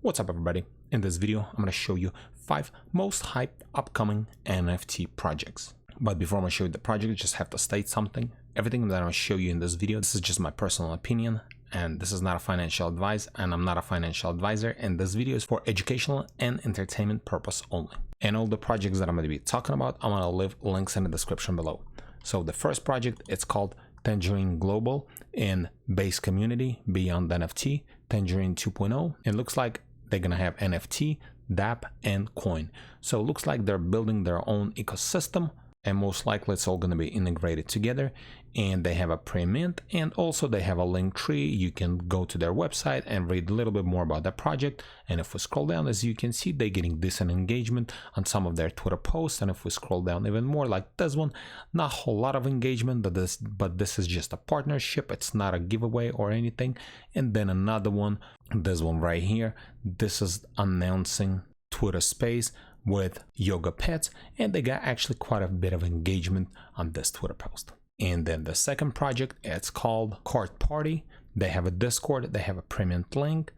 What's up everybody? In this video, I'm going to show you 5 most hyped upcoming NFT projects. But before I'm going to show you the project, I just have to state something. Everything that I'm going to show you in this video, this is just my personal opinion, and this is not a financial advice, and I'm not a financial advisor, and this video is for educational and entertainment purpose only. And all the projects that I'm going to be talking about, I'm going to leave links in the description below. So the first project, it's called Tangerine Global in base community beyond NFT, Tangerine 2.0. It looks like they're gonna have NFT, dApp, and coin. So it looks like they're building their own ecosystem, and most likely it's all gonna be integrated together. And they have a pre-mint, and also they have a link tree. You can go to their website and read a little bit more about that project. And if we scroll down, as you can see, they're getting decent engagement on some of their Twitter posts. And if we scroll down even more, like this one, not a whole lot of engagement, but this is just a partnership. It's not a giveaway or anything. And then another one, this one right here, this is announcing Twitter Space with yoga pets, and they got actually quite a bit of engagement on this Twitter post. And then the second project, it's called KartParty. They have a Discord, they have a premium link,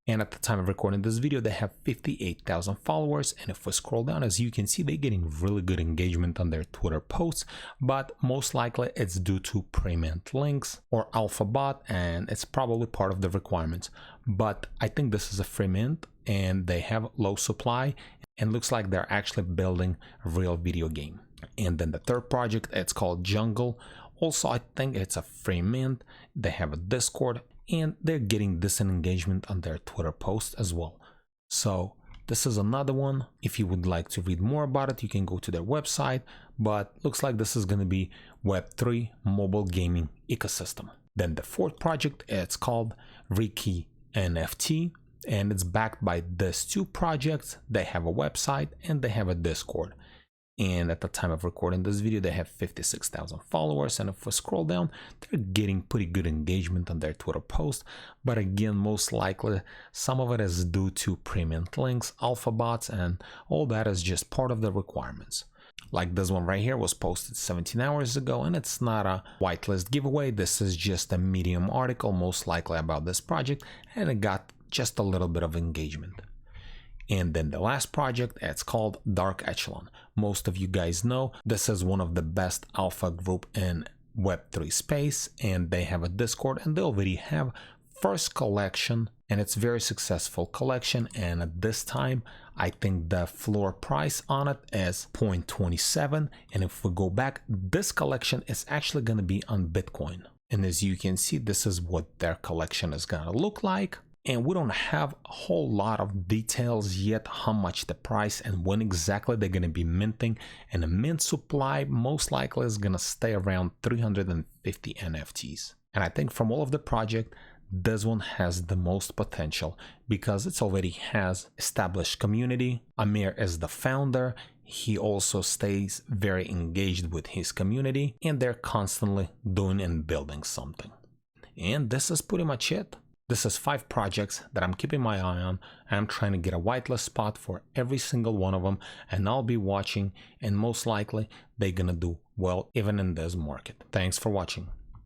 and at the time of recording this video, they have 58,000 followers. And if we scroll down, as you can see, they're getting really good engagement on their Twitter posts, but most likely it's due to premium links or alpha bot, and it's probably part of the requirements. But I think this is a free mint, and they have low supply, and looks like they're actually building a real video game. And then the third project, it's called Jungle. Also, I think it's a free mint. They have a Discord, and they're getting decent engagement on their Twitter posts as well. So this is another one. If you would like to read more about it, you can go to their website, but looks like this is going to be Web3 mobile gaming ecosystem. Then the fourth project, it's called Reiki NFT, and it's backed by these two projects. They have a website and they have a Discord. And at the time of recording this video, they have 56,000 followers. And if we scroll down, they're getting pretty good engagement on their Twitter post. But again, most likely some of it is due to premium links, alpha bots, and all that is just part of the requirements. Like this one right here was posted 17 hours ago, and it's not a whitelist giveaway. This is just a Medium article, most likely about this project, and it got just a little bit of engagement. And then the last project, it's called Dark Echelon. Most of you guys know this is one of the best alpha group in Web3 space, and they have a Discord, and they already have first collection, and it's very successful collection. And at this time, I think the floor price on it is 0.27. And if we go back, this collection is actually going to be on Bitcoin. And as you can see, this is what their collection is going to look like. And we don't have a whole lot of details yet, how much the price and when exactly they're going to be minting. And the mint supply most likely is going to stay around 350 NFTs. And I think from all of the project, this one has the most potential because it already has established community. Amir is the founder. He also stays very engaged with his community, and they're constantly doing and building something. And this is pretty much it. This is 5 projects that I'm keeping my eye on. I'm trying to get a whitelist spot for every single one of them, and I'll be watching, and most likely they're gonna do well even in this market. Thanks for watching.